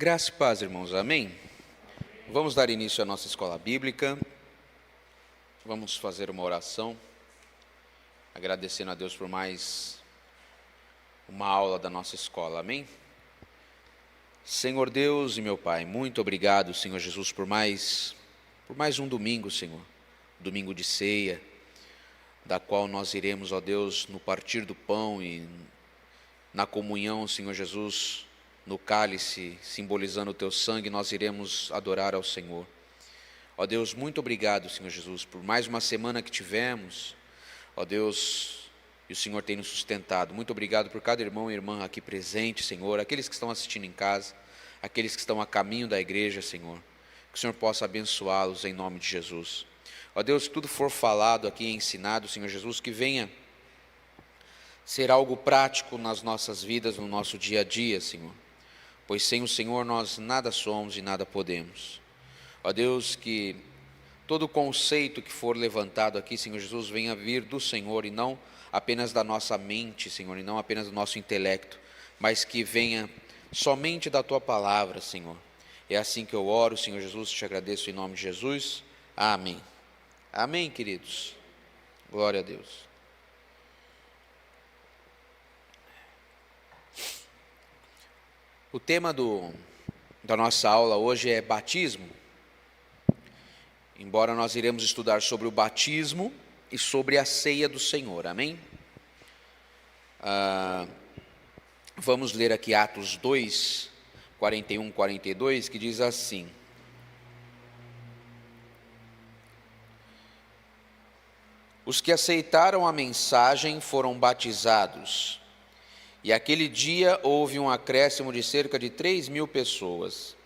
Graça e paz, irmãos, amém? Vamos dar início à nossa escola bíblica, vamos fazer uma oração, agradecendo a Deus por mais uma aula da nossa escola, amém? Senhor Deus e meu Pai, muito obrigado, Senhor Jesus, por mais um domingo, Senhor, domingo de ceia, da qual nós iremos, ó Deus, no partir do pão e na comunhão, Senhor Jesus, no cálice, simbolizando o teu sangue, nós iremos adorar ao Senhor. Ó Deus, muito obrigado, Senhor Jesus, por mais uma semana que tivemos, ó Deus, e o Senhor tem nos sustentado. Muito obrigado por cada irmão e irmã aqui presente, Senhor, aqueles que estão assistindo em casa, aqueles que estão a caminho da igreja, Senhor, que o Senhor possa abençoá-los em nome de Jesus. Ó Deus, que tudo for falado aqui e ensinado, Senhor Jesus, que venha ser algo prático nas nossas vidas, no nosso dia a dia, Senhor. Pois sem o Senhor nós nada somos e nada podemos. Ó Deus, que todo conceito que for levantado aqui, Senhor Jesus, venha vir do Senhor e não apenas da nossa mente, Senhor, e não apenas do nosso intelecto, mas que venha somente da Tua palavra, Senhor. É assim que eu oro, Senhor Jesus, te agradeço em nome de Jesus. Amém. Amém, queridos. Glória a Deus. O tema da nossa aula hoje é batismo, embora nós iremos estudar sobre o batismo e sobre a ceia do Senhor, amém? Vamos ler aqui Atos 2, 41, 42, que diz assim: Os que aceitaram a mensagem foram batizados, e aquele dia houve um acréscimo de cerca de 3.000 pessoas.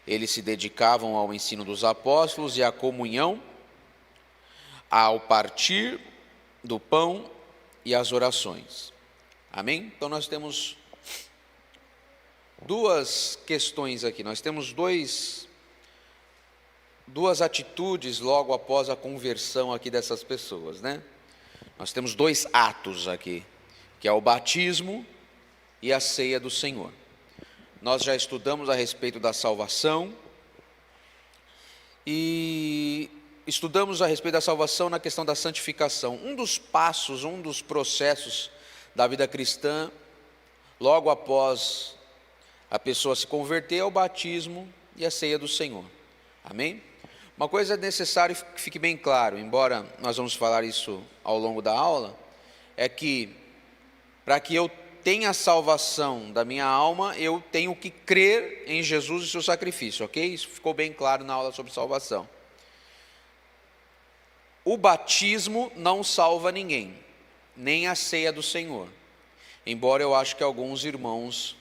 Eles se dedicavam ao ensino dos apóstolos e à comunhão, ao partir do pão e às orações. Amém? Então nós temos duas questões aqui. Nós temos duas atitudes logo após a conversão aqui dessas pessoas, né? Nós temos dois atos aqui, que é o batismo e a ceia do Senhor. Nós já estudamos a respeito da salvação e estudamos a respeito da salvação na questão da santificação. Um dos passos, um dos processos da vida cristã, logo após a pessoa se converter, é o batismo e a ceia do Senhor. Amém? Uma coisa é necessário que fique bem claro, embora nós vamos falar isso ao longo da aula, é que para que eu tenha a salvação da minha alma, eu tenho que crer em Jesus e seu sacrifício, ok? Isso ficou bem claro na aula sobre salvação. O batismo não salva ninguém, nem a ceia do Senhor. Embora eu acho que alguns irmãos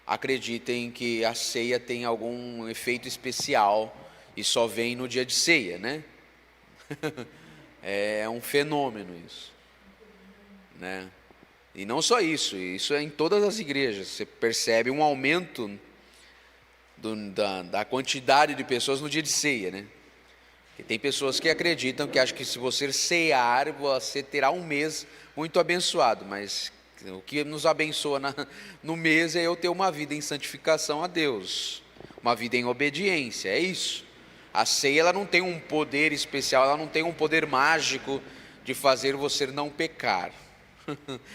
acreditem que a ceia tem algum efeito especial e só vem no dia de ceia, né? É um fenômeno isso, né? E não só isso, isso é em todas as igrejas. Você percebe um aumento da quantidade de pessoas no dia de ceia, né? E tem pessoas que acreditam, que acham que se você cear, você terá um mês muito abençoado. Mas o que nos abençoa no mês é eu ter uma vida em santificação a Deus, uma vida em obediência, é isso. A ceia, ela não tem um poder especial, ela não tem um poder mágico de fazer você não pecar.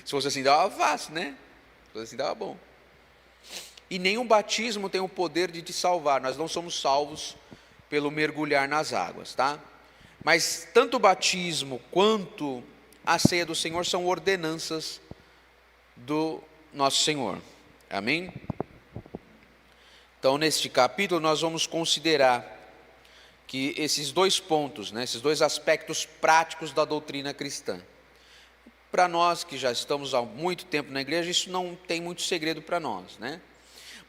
Se fosse assim, dava fácil, né? Se fosse assim, dava bom. E nem o batismo tem o poder de te salvar. Nós não somos salvos pelo mergulhar nas águas, tá? Mas tanto o batismo quanto a ceia do Senhor são ordenanças do nosso Senhor. Amém? Então, neste capítulo, nós vamos considerar que esses dois pontos, né, esses dois aspectos práticos da doutrina cristã. Para nós que já estamos há muito tempo na igreja, isso não tem muito segredo para nós, né?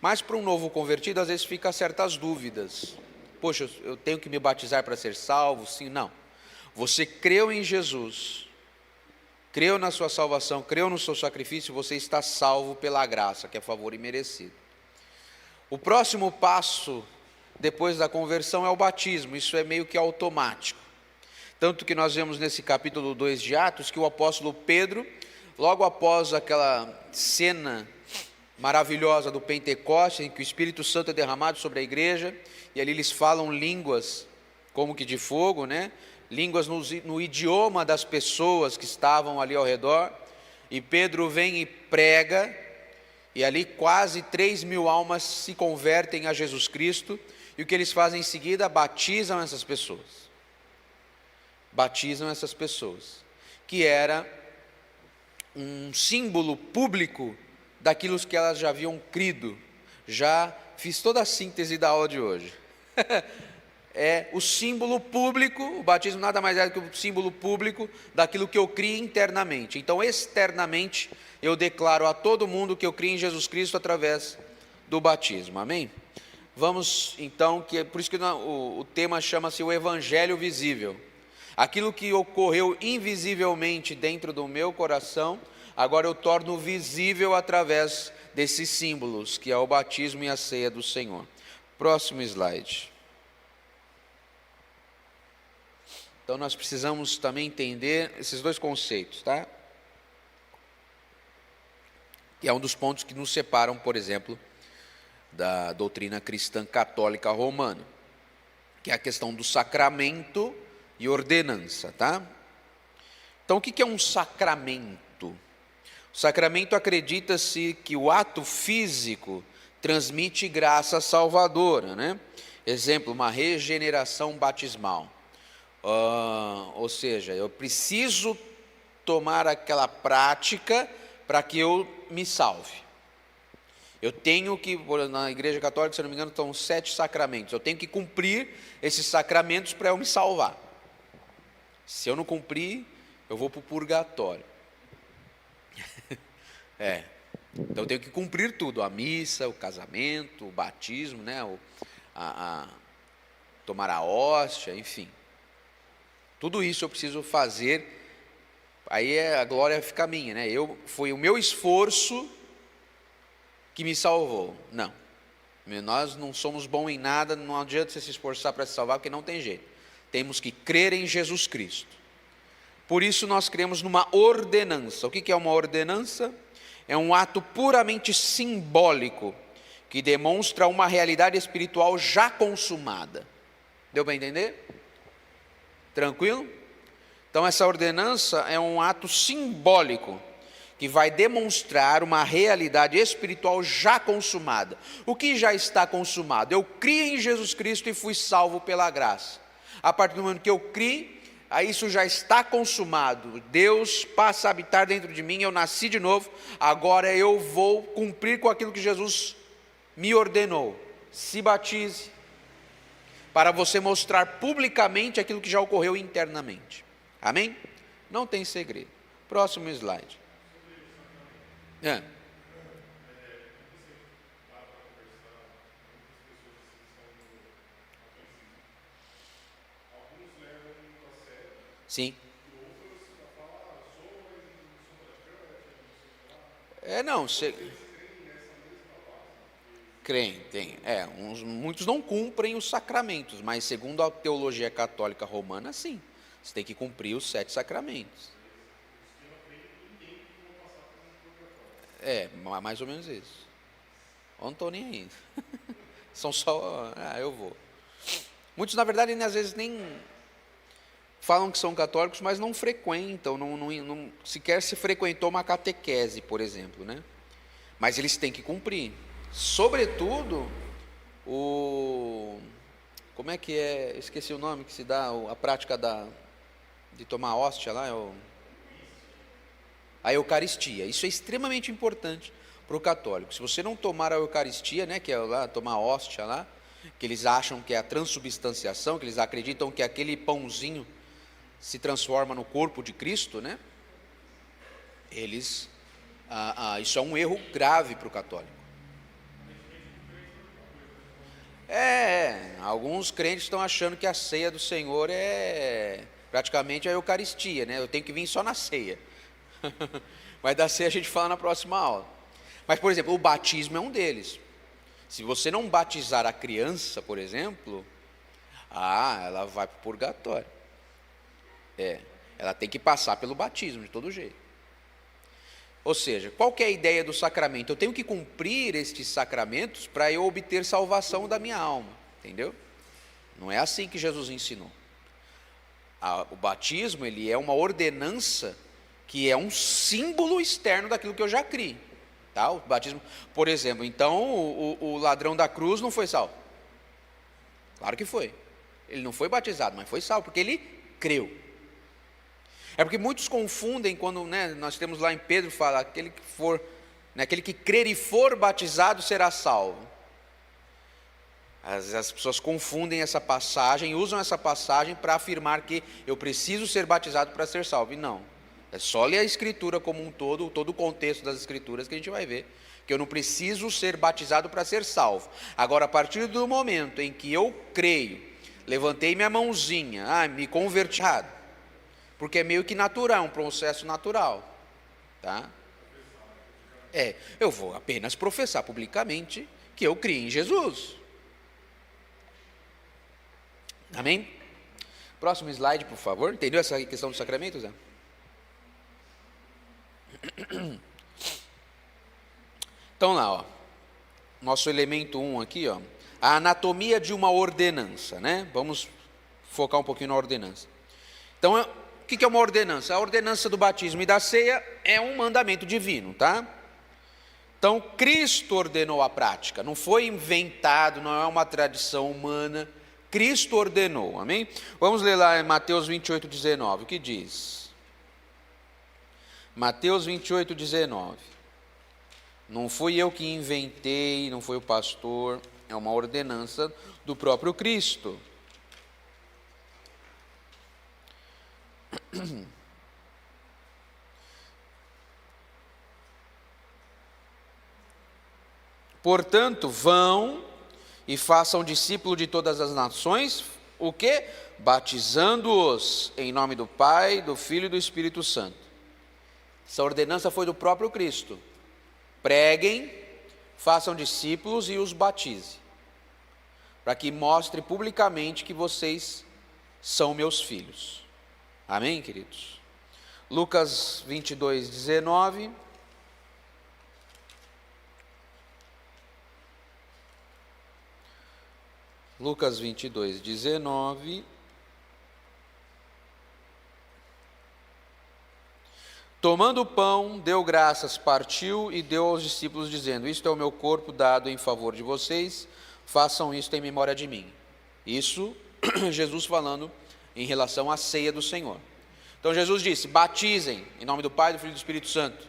Mas para um novo convertido, às vezes fica certas dúvidas. Poxa, eu tenho que me batizar para ser salvo? Sim, não. Você creu em Jesus, creu na sua salvação, creu no seu sacrifício, você está salvo pela graça, que é favor imerecido. O próximo passo, depois da conversão, é o batismo. Isso é meio que automático. Tanto que nós vemos nesse capítulo 2 de Atos, que o apóstolo Pedro, logo após aquela cena maravilhosa do Pentecostes, em que o Espírito Santo é derramado sobre a igreja, e ali eles falam línguas como que de fogo, né? Línguas no idioma das pessoas que estavam ali ao redor, e Pedro vem e prega, e ali quase 3.000 almas se convertem a Jesus Cristo, e o que eles fazem em seguida? Batizam essas pessoas. Batizam essas pessoas, que era um símbolo público daquilo que elas já haviam crido. Já fiz toda a síntese da aula de hoje. É o símbolo público, o batismo nada mais é do que o símbolo público daquilo que eu criei internamente. Então, externamente, eu declaro a todo mundo que eu criei em Jesus Cristo através do batismo, amém? Vamos, então, por isso que o tema chama-se o Evangelho Visível. Aquilo que ocorreu invisivelmente dentro do meu coração, agora eu torno visível através desses símbolos, que é o batismo e a ceia do Senhor. Próximo slide. Então nós precisamos também entender esses dois conceitos, tá? E é um dos pontos que nos separam, por exemplo, da doutrina cristã católica romana, que é a questão do sacramento e ordenança, tá? Então o que é um sacramento? O sacramento acredita-se que o ato físico transmite graça salvadora, né? Exemplo, uma regeneração batismal. Ou seja, eu preciso tomar aquela prática para que eu me salve. Eu tenho que, na igreja católica, se eu não me engano, estão 7 sacramentos. Eu tenho que cumprir esses sacramentos para eu me salvar. Se eu não cumprir, eu vou para o purgatório. Então eu tenho que cumprir tudo, a missa, o casamento, o batismo, né? Tomar a hóstia, enfim. Tudo isso eu preciso fazer, aí a glória fica minha, né? Foi o meu esforço que me salvou. Não, nós não somos bons em nada, não adianta você se esforçar para se salvar, porque não tem jeito. Temos que crer em Jesus Cristo. Por isso nós cremos numa ordenança. O que é uma ordenança? É um ato puramente simbólico, que demonstra uma realidade espiritual já consumada. Deu para entender? Tranquilo? Então essa ordenança é um ato simbólico que vai demonstrar uma realidade espiritual já consumada. O que já está consumado? Eu criei em Jesus Cristo e fui salvo pela graça. A partir do momento que eu criei, aí isso já está consumado. Deus passa a habitar dentro de mim, eu nasci de novo, agora eu vou cumprir com aquilo que Jesus me ordenou. Se batize, para você mostrar publicamente aquilo que já ocorreu internamente. Amém? Não tem segredo. Próximo slide. Sim. Não, creem, tem. Muitos não cumprem os sacramentos, mas segundo a teologia católica romana, sim. Você tem que cumprir os 7 sacramentos. Mais ou menos isso. Eu não estou nem aí. São só, eu vou. Muitos, na verdade, às vezes nem falam que são católicos, mas não frequentam, não sequer se frequentou uma catequese, por exemplo, né? Mas eles têm que cumprir. Sobretudo, como é que é? Esqueci o nome que se dá, a prática de tomar a hóstia lá, a Eucaristia. Isso é extremamente importante para o católico. Se você não tomar a Eucaristia, né, que é lá, tomar a hóstia lá, que eles acham que é a transubstanciação, que eles acreditam que aquele pãozinho se transforma no corpo de Cristo, né? Isso é um erro grave para o católico. Alguns crentes estão achando que a ceia do Senhor é praticamente a Eucaristia, né? Eu tenho que vir só na ceia. Mas da ceia a gente fala na próxima aula. Mas, por exemplo, o batismo é um deles. Se você não batizar a criança, por exemplo, ela vai para o purgatório. Ela tem que passar pelo batismo de todo jeito. Ou seja, qual que é a ideia do sacramento? Eu tenho que cumprir estes sacramentos para eu obter salvação da minha alma, entendeu? Não é assim que Jesus ensinou. O batismo, ele é uma ordenança que é um símbolo externo daquilo que eu já criei. Tá? O batismo, por exemplo, então o ladrão da cruz não foi salvo? Claro que foi. Ele não foi batizado, mas foi salvo, porque ele creu. É porque muitos confundem quando, nós temos lá em Pedro, fala, aquele que crer e for batizado será salvo. As pessoas confundem essa passagem, usam essa passagem para afirmar que eu preciso ser batizado para ser salvo. E não, é só ler a Escritura como um todo o contexto das Escrituras que a gente vai ver, que eu não preciso ser batizado para ser salvo. Agora, a partir do momento em que eu creio, levantei minha mãozinha, me converti, porque é meio que natural, é um processo natural, tá? Eu vou apenas professar publicamente que eu criei em Jesus. Amém? Próximo slide, por favor. Entendeu essa questão dos sacramentos, né? Então lá, nosso elemento 1 aqui, a anatomia de uma ordenança, né? Vamos focar um pouquinho na ordenança. Então, o que é uma ordenança? A ordenança do batismo e da ceia é um mandamento divino, tá? Então, Cristo ordenou a prática, não foi inventado, não é uma tradição humana. Cristo ordenou, amém? Vamos ler lá em Mateus 28, 19, o que diz? Mateus 28, 19. Não fui eu que inventei, não foi o pastor, é uma ordenança do próprio Cristo. Portanto, vão e façam discípulo de todas as nações, o quê? Batizando-os em nome do Pai, do Filho e do Espírito Santo. Essa ordenança foi do próprio Cristo. Preguem, façam discípulos e os batize, para que mostre publicamente que vocês são meus filhos. Amém, queridos? Lucas 22, 19... Lucas 22, 19. Tomando o pão, deu graças, partiu e deu aos discípulos, dizendo: isto é o meu corpo dado em favor de vocês, façam isto em memória de mim. Isso, Jesus falando em relação à ceia do Senhor. Então Jesus disse: batizem em nome do Pai, do Filho e do Espírito Santo.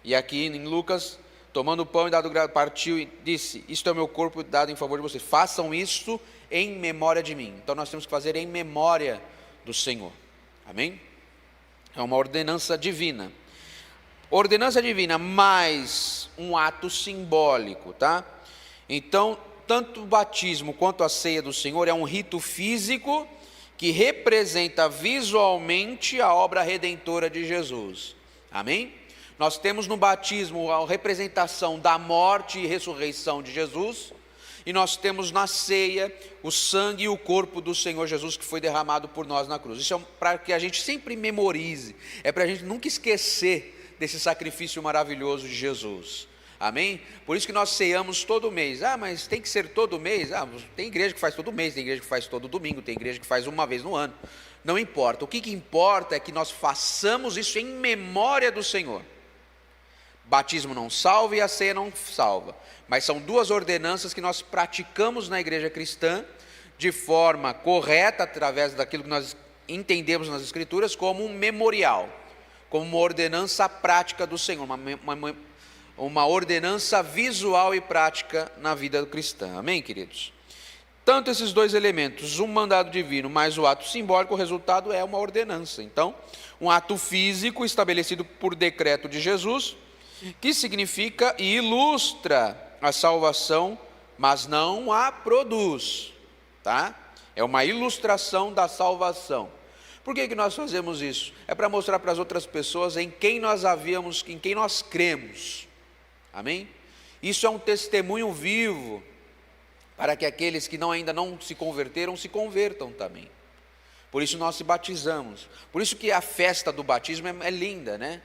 E aqui em Lucas, tomando o pão e dado graças, partiu e disse: isto é o meu corpo dado em favor de vocês, façam isso em memória de mim. Então nós temos que fazer em memória do Senhor. Amém? É uma ordenança divina. Ordenança divina mais um ato simbólico, tá? Então, tanto o batismo quanto a ceia do Senhor é um rito físico que representa visualmente a obra redentora de Jesus. Amém? Nós temos no batismo a representação da morte e ressurreição de Jesus, e nós temos na ceia o sangue e o corpo do Senhor Jesus que foi derramado por nós na cruz. Isso é para que a gente sempre memorize, é para a gente nunca esquecer desse sacrifício maravilhoso de Jesus. Amém? Por isso que nós ceamos todo mês. Mas tem que ser todo mês? Tem igreja que faz todo mês, tem igreja que faz todo domingo, tem igreja que faz uma vez no ano. Não importa, o que importa é que nós façamos isso em memória do Senhor. Batismo não salva e a ceia não salva, mas são duas ordenanças que nós praticamos na igreja cristã de forma correta, através daquilo que nós entendemos nas Escrituras como um memorial, como uma ordenança prática do Senhor, uma ordenança visual e prática na vida cristã. Amém, queridos? Tanto esses dois elementos, um mandado divino mais o ato simbólico, o resultado é uma ordenança. Então, um ato físico estabelecido por decreto de Jesus, que significa e ilustra a salvação, mas não a produz, tá? É uma ilustração da salvação. Por que nós fazemos isso? É para mostrar para as outras pessoas em quem nós cremos. Amém? Isso é um testemunho vivo, para que aqueles que ainda não se converteram, se convertam também. Por isso nós se batizamos. Por isso que a festa do batismo é linda, né?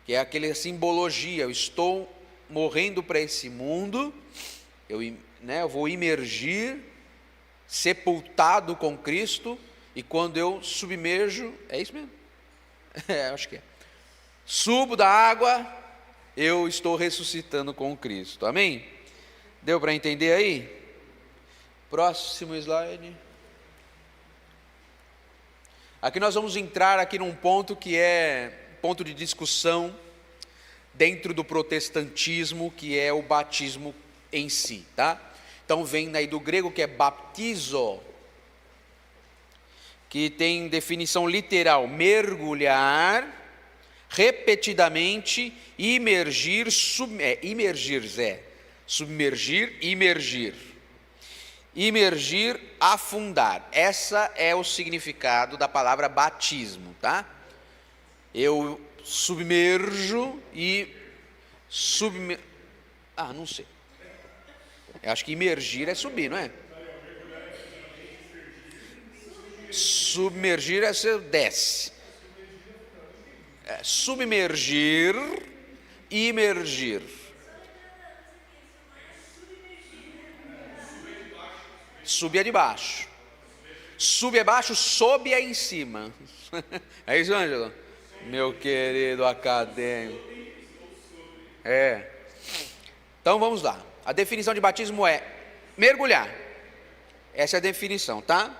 que é aquela simbologia, eu estou morrendo para esse mundo, eu vou imergir, sepultado com Cristo, e quando eu submerjo, é isso mesmo? Acho que é. Subo da água, eu estou ressuscitando com Cristo, amém? Deu para entender aí? Próximo slide. Aqui nós vamos entrar aqui num ponto que é ponto de discussão dentro do protestantismo, que é o batismo em si, tá? Então vem daí do grego que é baptizo, que tem definição literal, mergulhar, repetidamente, imergir, submergir, imergir. Imergir, afundar. Essa é o significado da palavra batismo, tá? Eu submerjo e não sei. Eu acho que imergir é subir, não é? Submergir é você desce. Submergir, imergir. Sub é de baixo. Sub é baixo, sob é em cima. É isso, Ângelo? Meu querido acadêmico. Então vamos lá. A definição de batismo é mergulhar. Essa é a definição, tá?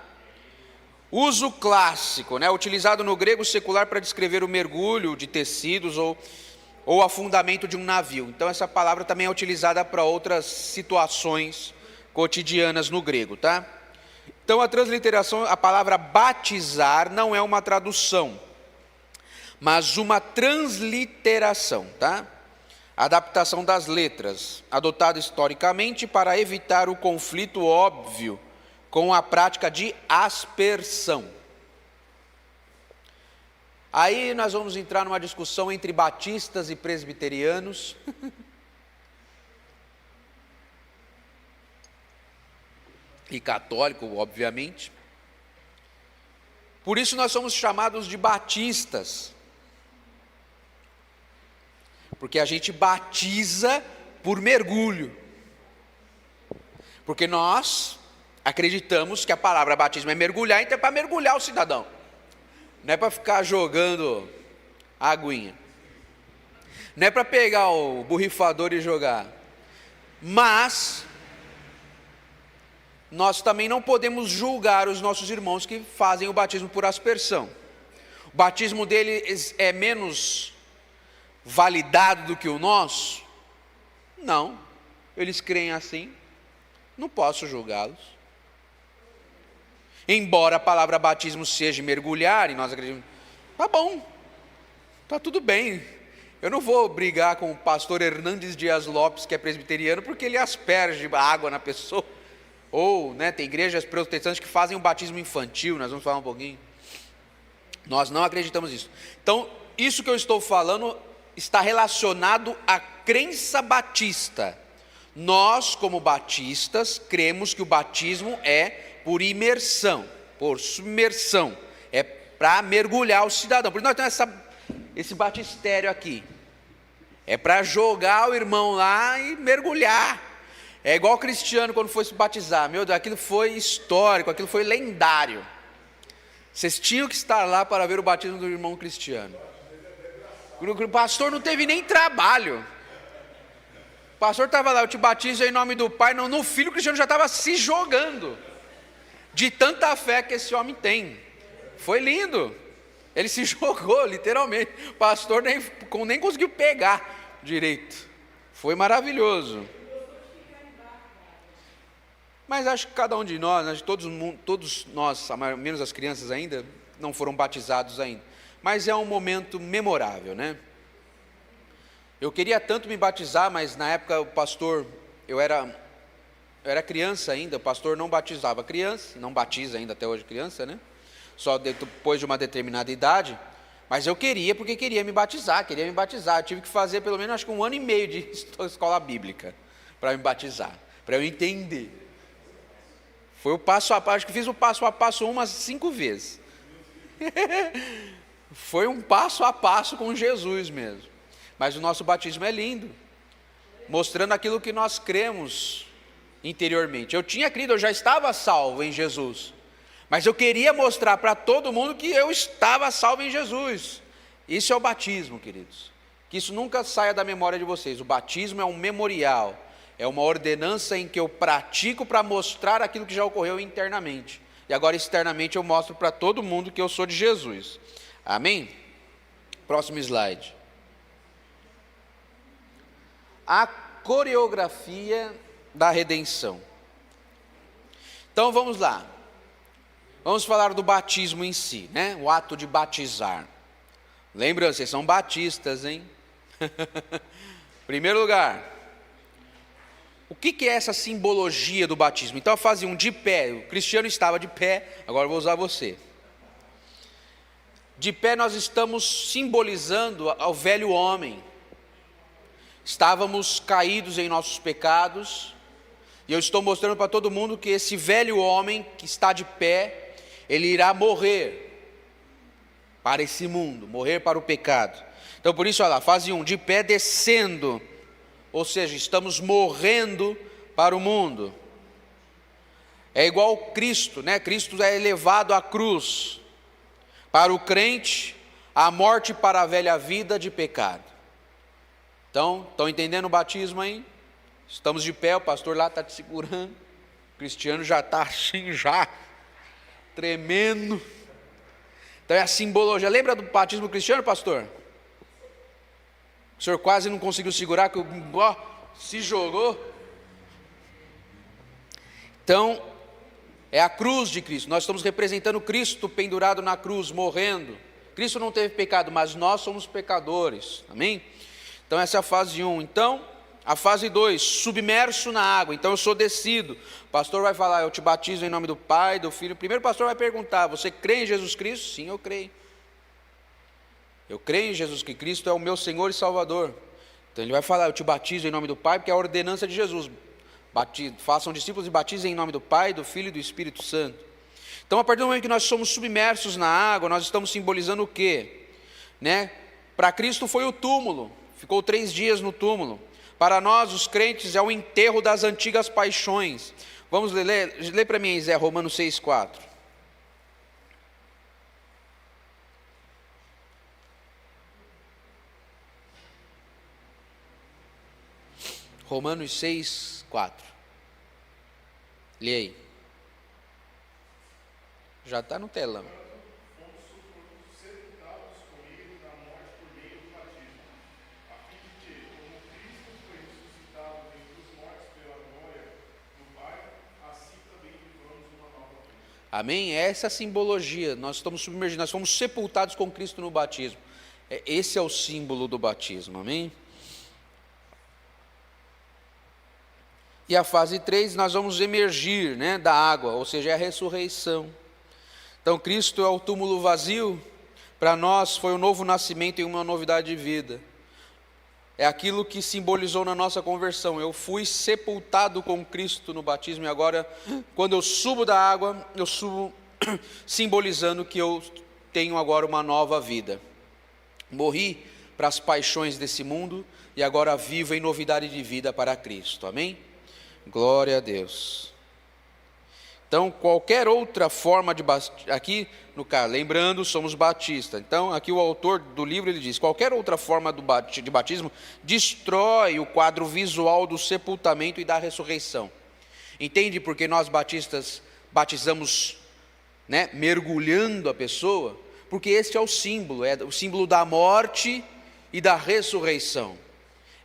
Uso clássico, utilizado no grego secular para descrever o mergulho de tecidos ou afundamento de um navio. Então essa palavra também é utilizada para outras situações cotidianas no grego, tá? Então a transliteração, a palavra batizar não é uma tradução, mas uma transliteração, tá? Adaptação das letras, adotada historicamente para evitar o conflito óbvio com a prática de aspersão. Aí nós vamos entrar numa discussão entre batistas e presbiterianos. E católico, obviamente. Por isso nós somos chamados de batistas. Porque a gente batiza por mergulho. Porque nós acreditamos que a palavra batismo é mergulhar, então é para mergulhar o cidadão. Não é para ficar jogando aguinha. Não é para pegar o borrifador e jogar. Mas nós também não podemos julgar os nossos irmãos que fazem o batismo por aspersão. O batismo deles é menos validado do que o nosso? Não. Eles creem assim. Não posso julgá-los. Embora a palavra batismo seja mergulhar, e nós acreditamos, tá bom, tá tudo bem. Eu não vou brigar com o pastor Hernandes Dias Lopes, que é presbiteriano, porque ele asperge água na pessoa. Ou, tem igrejas protestantes que fazem o batismo infantil, nós vamos falar um pouquinho. Nós não acreditamos nisso. Então, isso que eu estou falando está relacionado à crença batista. Nós, como batistas, cremos que o batismo é por imersão, por submersão. É para mergulhar o cidadão. Por isso nós temos esse batistério aqui. É para jogar o irmão lá e mergulhar. É igual o Cristiano quando foi se batizar. Meu Deus, aquilo foi histórico, aquilo foi lendário. Vocês tinham que estar lá para ver o batismo do irmão Cristiano. O pastor não teve nem trabalho. O pastor estava lá, eu te batizo em nome do Pai. Não, no filho, o Cristiano já estava se jogando. De tanta fé que esse homem tem. Foi lindo. Ele se jogou, literalmente. O pastor nem conseguiu pegar direito. Foi maravilhoso. Mas acho que cada um de nós, todos nós, menos as crianças ainda, não foram batizados ainda. Mas é um momento memorável, Eu queria tanto me batizar, mas na época o pastor, eu era criança ainda, o pastor não batizava criança, não batiza ainda até hoje criança, Só depois de uma determinada idade. Mas eu queria, porque queria me batizar. Eu tive que fazer pelo menos acho que 1 ano e meio de escola bíblica para me batizar, para eu entender. Foi o passo a passo, acho que fiz o passo a passo umas 5 vezes. Foi um passo a passo com Jesus mesmo. Mas o nosso batismo é lindo, mostrando aquilo que nós cremos interiormente. Eu tinha crido, eu já estava salvo em Jesus, mas eu queria mostrar para todo mundo que eu estava salvo em Jesus. Isso é o batismo, queridos. Que isso nunca saia da memória de vocês. O batismo é um memorial, é uma ordenança em que eu pratico para mostrar aquilo que já ocorreu internamente. E agora externamente eu mostro para todo mundo que eu sou de Jesus. Amém? Próximo slide. A coreografia da redenção. Então vamos lá. Vamos falar do batismo em si, né? O ato de batizar. Lembra, vocês são batistas, hein? Primeiro lugar, o que é essa simbologia do batismo? Então a fase 1, de pé. O Cristiano estava de pé, agora eu vou usar você. De pé nós estamos simbolizando ao velho homem. Estávamos caídos em nossos pecados, e eu estou mostrando para todo mundo que esse velho homem que está de pé, ele irá morrer para esse mundo, morrer para o pecado. Então por isso, olha lá, fase 1, de pé descendo, ou seja, estamos morrendo para o mundo. É igual Cristo, né? Cristo é elevado à cruz. Para o crente, a morte para a velha vida de pecado. Então, estão entendendo o batismo aí? Estamos de pé, o pastor lá está te segurando. O Cristiano já está assim, já tremendo. Então é a simbologia. Lembra do batismo cristiano, pastor? O senhor quase não conseguiu segurar, que se jogou. Então, é a cruz de Cristo. Nós estamos representando Cristo pendurado na cruz, morrendo. Cristo não teve pecado, mas nós somos pecadores. Amém? Então essa é a fase 1. Então, a fase 2, submerso na água. Então eu sou descido. O pastor vai falar, eu te batizo em nome do Pai, do Filho. Primeiro o pastor vai perguntar, você crê em Jesus Cristo? Sim, eu creio. Eu creio em Jesus, que Cristo é o meu Senhor e Salvador. Então ele vai falar, eu te batizo em nome do Pai, porque é a ordenança de Jesus. Façam discípulos e batizem em nome do Pai, do Filho e do Espírito Santo. Então a partir do momento que nós somos submersos na água, nós estamos simbolizando o quê? Né? Para Cristo foi o túmulo, ficou 3 dias no túmulo. Para nós, os crentes, é o enterro das antigas paixões. Vamos ler para mim, Zé, Romanos 6,4. Romanos 6,4. Lê aí. Já está no telão. Amém? Essa é a simbologia. Nós estamos submergidos, nós fomos sepultados com Cristo no batismo. Esse é o símbolo do batismo, amém? E a fase 3, nós vamos emergir, né, da água, ou seja, é a ressurreição. Então Cristo é o túmulo vazio, para nós foi um novo nascimento e uma novidade de vida. É aquilo que simbolizou na nossa conversão. Eu fui sepultado com Cristo no batismo, e agora, quando eu subo da água, eu subo simbolizando que eu tenho agora uma nova vida. Morri para as paixões desse mundo, e agora vivo em novidade de vida para Cristo, amém? Glória a Deus. Então, qualquer outra forma de aqui, no caso, lembrando, somos batistas. Então, aqui o autor do livro, ele diz, qualquer outra forma de batismo destrói o quadro visual do sepultamento e da ressurreição. Entende porque nós batistas batizamos, né, mergulhando a pessoa? Porque esse é o símbolo da morte e da ressurreição.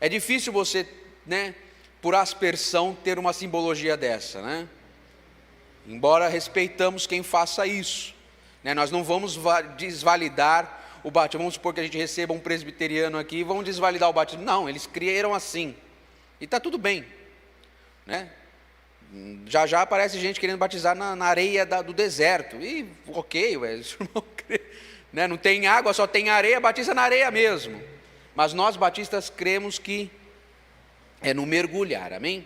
É difícil você, né, por aspersão, ter uma simbologia dessa, né? Embora respeitamos quem faça isso, né? Nós não vamos desvalidar o batismo. Vamos supor que a gente receba um presbiteriano aqui e vão desvalidar o batismo. Não, eles criaram assim, e está tudo bem, né? Já aparece gente querendo batizar na areia do deserto, e ok, né? Não tem água, só tem areia, batiza na areia mesmo. Mas nós batistas cremos que é no mergulhar, amém?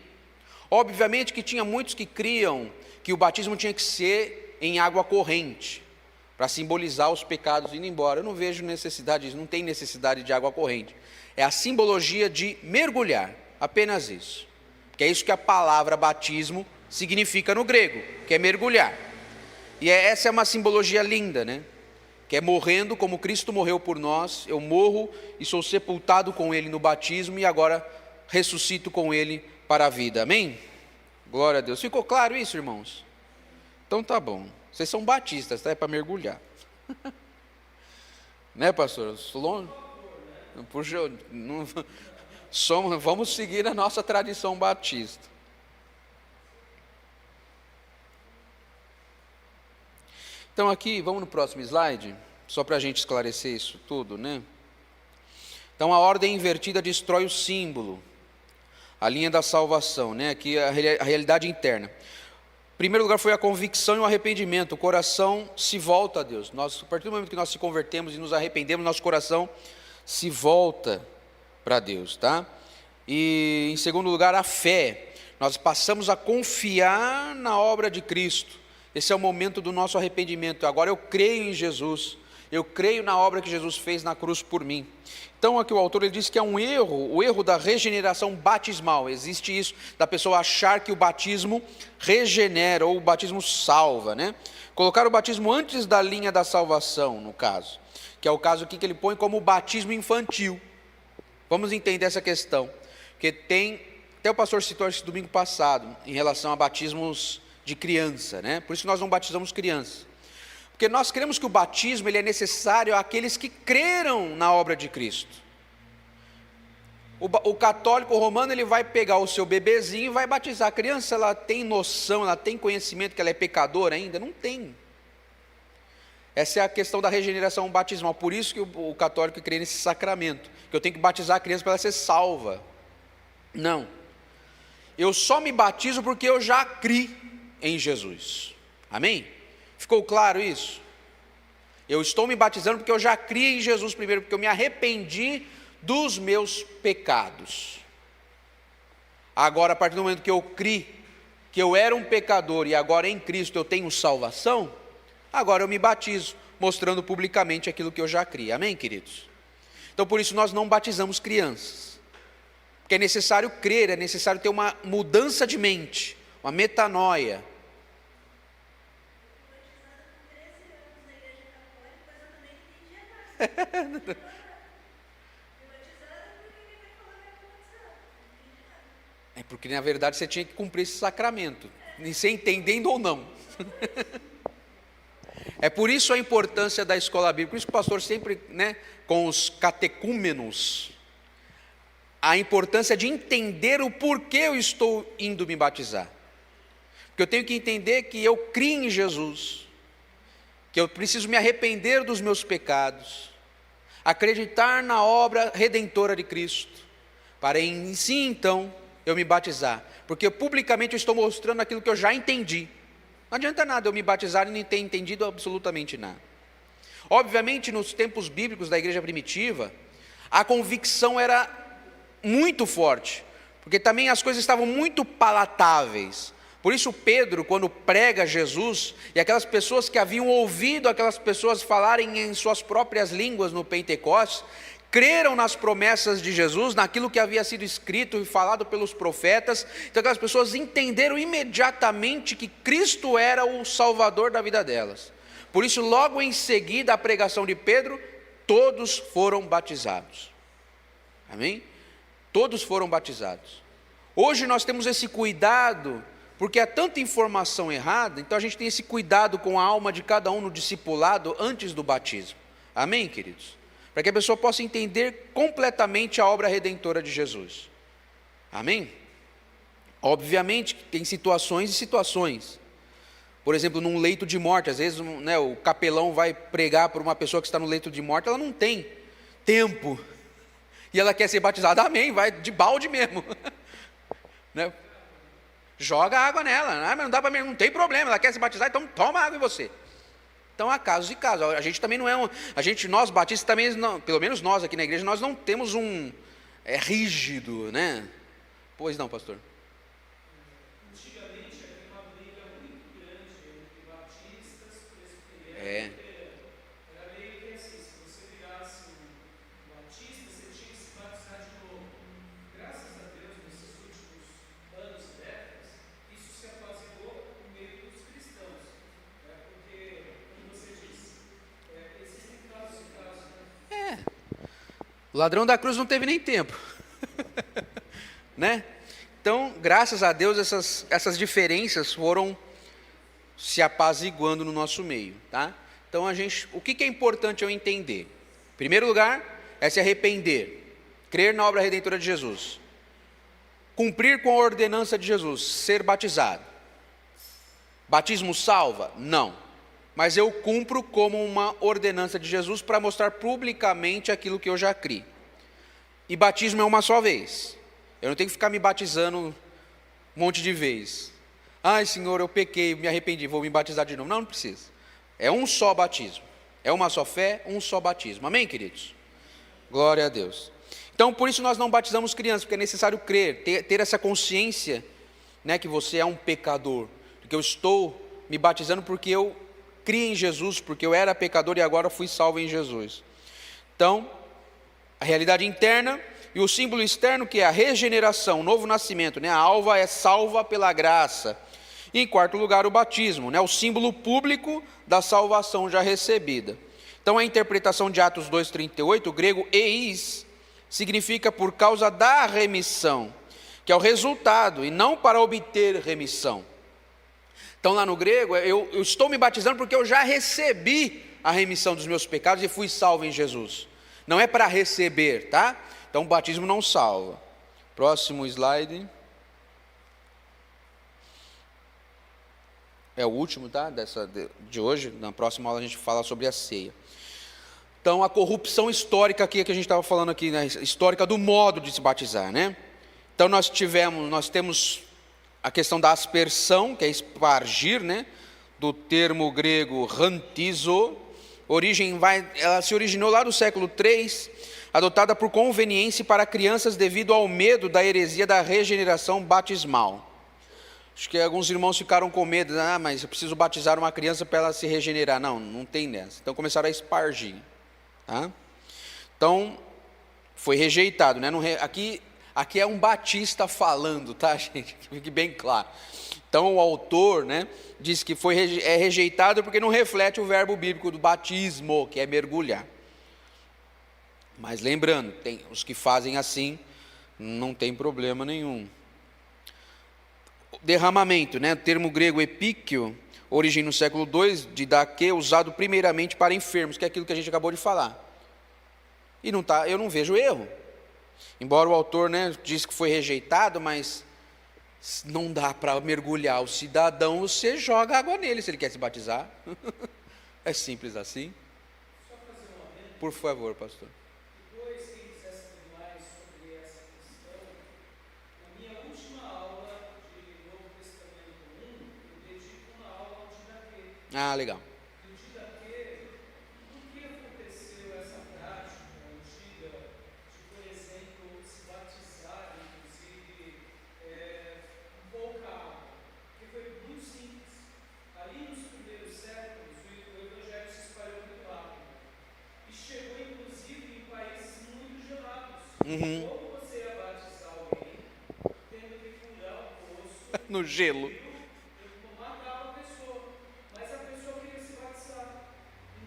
Obviamente que tinha muitos que criam que o batismo tinha que ser em água corrente, para simbolizar os pecados indo embora. Eu não vejo necessidade disso, não tem necessidade de água corrente. É a simbologia de mergulhar, apenas isso. Que é isso que a palavra batismo significa no grego, que é mergulhar. E essa é uma simbologia linda, né? Que é morrendo como Cristo morreu por nós, eu morro e sou sepultado com Ele no batismo e agora ressuscito com Ele para a vida. Amém? Glória a Deus. Ficou claro isso, irmãos? Então tá bom. Vocês são batistas, tá? É para mergulhar. Né, pastor? Puxa, não, vamos seguir a nossa tradição batista. Então aqui, vamos no próximo slide, só para a gente esclarecer isso tudo, né? Então a ordem invertida destrói o símbolo, a linha da salvação, né? Aqui a realidade interna. Em primeiro lugar foi a convicção e o arrependimento, o coração se volta a Deus. A partir do momento que nós se convertemos e nos arrependemos, nosso coração se volta para Deus, tá? E em segundo lugar, a fé, nós passamos a confiar na obra de Cristo. Esse é o momento do nosso arrependimento. Agora eu creio em Jesus, eu creio na obra que Jesus fez na cruz por mim. Então aqui o autor ele diz que é um erro, o erro da regeneração batismal. Existe isso, da pessoa achar que o batismo regenera ou o batismo salva, né? Colocar o batismo antes da linha da salvação, no caso, que é o caso aqui que ele põe como o batismo infantil. Vamos entender essa questão, porque até o pastor citou isso domingo passado, em relação a batismos de criança, né? Por isso que nós não batizamos crianças. Porque nós cremos que o batismo ele é necessário àqueles que creram na obra de Cristo. O católico romano ele vai pegar o seu bebezinho e vai batizar. A criança ela tem noção, ela tem conhecimento que ela é pecadora ainda? Não tem. Essa é a questão da regeneração batismal. Por isso que o católico crê nesse sacramento, que eu tenho que batizar a criança para ela ser salva. Não. Eu só me batizo porque eu já criei em Jesus. Amém? Ficou claro isso? Eu estou me batizando porque eu já criei em Jesus primeiro, porque eu me arrependi dos meus pecados. Agora, a partir do momento que eu criei que eu era um pecador e agora em Cristo eu tenho salvação, agora eu me batizo, mostrando publicamente aquilo que eu já criei. Amém, queridos? Então, por isso nós não batizamos crianças, porque é necessário crer, é necessário ter uma mudança de mente, uma metanoia. É porque na verdade você tinha que cumprir esse sacramento, se entendendo ou não. É por isso a importância da escola bíblica, por isso que o pastor sempre, né, com os catecúmenos, a importância de entender o porquê eu estou indo me batizar. Porque eu tenho que entender que eu criei em Jesus, que eu preciso me arrepender dos meus pecados, acreditar na obra redentora de Cristo, para em si então eu me batizar, porque publicamente eu estou mostrando aquilo que eu já entendi. Não adianta nada eu me batizar e não ter entendido absolutamente nada. Obviamente nos tempos bíblicos da igreja primitiva, a convicção era muito forte, porque também as coisas estavam muito palatáveis. Por isso Pedro, quando prega Jesus, e aquelas pessoas que haviam ouvido aquelas pessoas falarem em suas próprias línguas no Pentecostes, creram nas promessas de Jesus, naquilo que havia sido escrito e falado pelos profetas. Então aquelas pessoas entenderam imediatamente que Cristo era o Salvador da vida delas. Por isso logo em seguida a pregação de Pedro, todos foram batizados. Amém? Todos foram batizados. Hoje nós temos esse cuidado, porque há tanta informação errada, então a gente tem esse cuidado com a alma de cada um no discipulado antes do batismo. Amém, queridos? Para que a pessoa possa entender completamente a obra redentora de Jesus. Amém? Obviamente que tem situações e situações. Por exemplo, num leito de morte, às vezes, né, o capelão vai pregar para uma pessoa que está no leito de morte, ela não tem tempo, e ela quer ser batizada. Amém, vai de balde mesmo. Né? Joga água nela. Mas não dá para mim, não tem problema, ela quer se batizar, então toma água em você. Então há casos e casos. A gente também não é nós batistas também, não, pelo menos nós aqui na igreja, nós não temos rígido, né? Pois não, pastor? Antigamente havia uma briga muito grande entre batistas, presbiterianos e luteranos. O ladrão da cruz não teve nem tempo. Né? Então, graças a Deus, essas diferenças foram se apaziguando no nosso meio, tá? Então, o que é importante eu entender? Em primeiro lugar, é se arrepender, crer na obra redentora de Jesus, cumprir com a ordenança de Jesus, ser batizado. Batismo salva? Não. Mas eu cumpro como uma ordenança de Jesus para mostrar publicamente aquilo que eu já criei. E batismo é uma só vez. Eu não tenho que ficar me batizando um monte de vezes. Ai, Senhor, eu pequei, me arrependi, vou me batizar de novo. Não, não precisa. É um só batismo. É uma só fé, um só batismo. Amém, queridos? Glória a Deus. Então, por isso nós não batizamos crianças, porque é necessário crer, ter essa consciência, né, que você é um pecador. Porque eu estou me batizando porque eu criei em Jesus, porque eu era pecador e agora fui salvo em Jesus. Então, a realidade interna e o símbolo externo, que é a regeneração, o novo nascimento, né? A alma é salva pela graça. E em quarto lugar, o batismo, né? O símbolo público da salvação já recebida. Então, a interpretação de Atos 2,38, o grego eis, significa por causa da remissão, que é o resultado, e não para obter remissão. Então, lá no grego, eu estou me batizando porque eu já recebi a remissão dos meus pecados e fui salvo em Jesus. Não é para receber, tá? Então, o batismo não salva. Próximo slide. É o último, tá? De hoje. Na próxima aula a gente fala sobre a ceia. Então, a corrupção histórica aqui que a gente estava falando aqui, né? Histórica do modo de se batizar, né? Então, nós temos a questão da aspersão, que é espargir, né? Do termo grego rantizo. Ela se originou lá do século III, adotada por conveniência para crianças devido ao medo da heresia da regeneração batismal. Acho que alguns irmãos ficaram com medo, mas eu preciso batizar uma criança para ela se regenerar. Não, não tem nessa. Então começaram a espargir. Tá? Então, foi rejeitado, né? Aqui é um batista falando, tá, gente? Que fique bem claro. Então, o autor, né, diz que é rejeitado porque não reflete o verbo bíblico do batismo, que é mergulhar. Mas lembrando, tem os que fazem assim, não tem problema nenhum. Derramamento, né, o termo grego epíquio, origem no século II, didaquê, usado primeiramente para enfermos, que é aquilo que a gente acabou de falar. E eu não vejo erro. Embora o autor, né, diz que foi rejeitado, mas não dá para mergulhar o cidadão, você joga água nele se ele quer se batizar. É simples assim. Por favor, pastor. Depois, quem quiser saber mais sobre essa questão, na minha última aula de Novo Testamento 1, eu dedico uma aula ao Didaquê. Ah, legal. E o Didaquê, por que aconteceu essa prática antiga de, por exemplo, se batizar, inclusive, com pouca água? Porque foi muito simples. Ali nos primeiros séculos, o evangelho se espalhou muito rápido. E chegou, inclusive, em países muito gelados. Como você ia batizar alguém, tendo que furar o poço No gelo. e matar a pessoa. Mas a pessoa queria se batizar.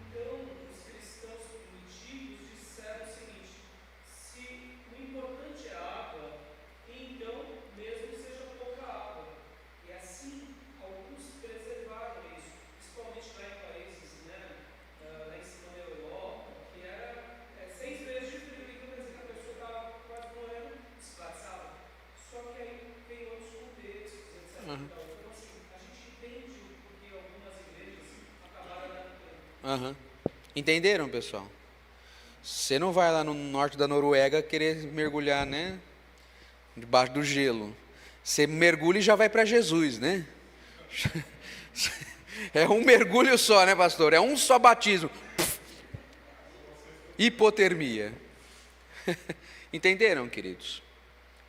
Então, os cristãos primitivos disseram o seguinte: se o importante é a água, então, mesmo que seja pouca água. E assim, alguns preservaram isso, principalmente lá em países, né, lá em cima da Europa, que era 6 vezes de frio, e quer dizer que a pessoa estava quase morrendo, se batizava. Só que aí tem outros contextos, etc. Então, assim, a gente entende porque algumas igrejas acabaram adaptando. Entenderam, pessoal? Você não vai lá no norte da Noruega querer mergulhar, né? Debaixo do gelo. Você mergulha e já vai para Jesus, né? É um mergulho só, né, pastor? É um só batismo. Hipotermia. Entenderam, queridos?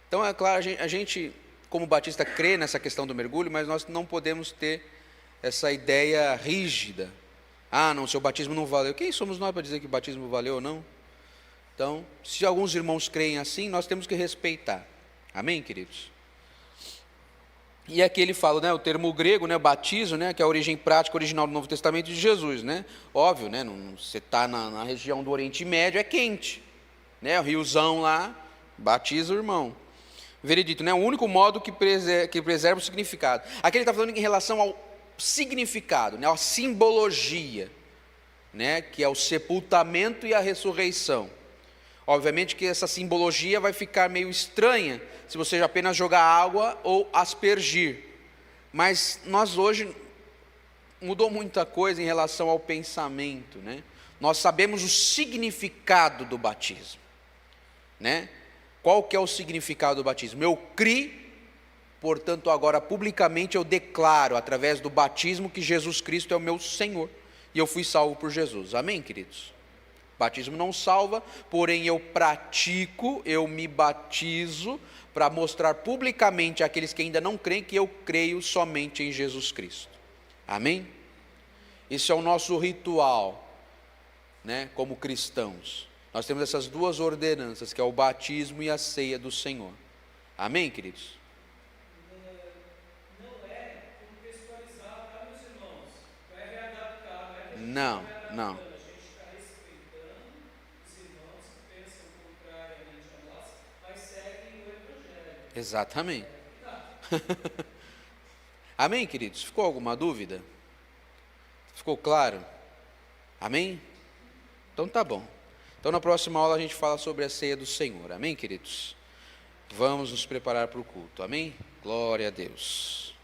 Então, é claro, a gente, como batista, crê nessa questão do mergulho, mas nós não podemos ter essa ideia rígida. Ah, não, seu batismo não valeu. Quem somos nós para dizer que o batismo valeu ou não? Então, se alguns irmãos creem assim, nós temos que respeitar. Amém, queridos? E aqui ele fala, né, o termo grego, né, batismo, né, que é a origem prática original do Novo Testamento de Jesus, né? Óbvio, né, você está na região do Oriente Médio, é quente, né? O riozão lá, batiza o irmão. Veredito, né? O único modo que preserva o significado. Aqui ele está falando em relação ao significado, né? A simbologia, né? Que é o sepultamento e a ressurreição. Obviamente que essa simbologia vai ficar meio estranha se você apenas jogar água ou aspergir. Mas nós hoje mudou muita coisa em relação ao pensamento, né? Nós sabemos o significado do batismo, né? Qual que é o significado do batismo? Eu criei, portanto agora publicamente eu declaro através do batismo que Jesus Cristo é o meu Senhor e eu fui salvo por Jesus. Amém, queridos? Batismo não salva, porém eu pratico, eu me batizo para mostrar publicamente àqueles que ainda não creem que eu creio somente em Jesus Cristo. Amém? Esse é o nosso ritual, né, como cristãos. Nós temos essas duas ordenanças, que é o batismo e a ceia do Senhor. Amém, queridos? Não é contextualizado, tá, meus irmãos? Não é readaptado, Não. a gente está respeitando os irmãos que pensam contrariamente a nós, mas seguem o Evangelho. Exatamente. Amém, queridos? Ficou alguma dúvida? Ficou claro? Amém? Então tá bom. Então na próxima aula a gente fala sobre a ceia do Senhor. Amém, queridos? Vamos nos preparar para o culto. Amém? Glória a Deus.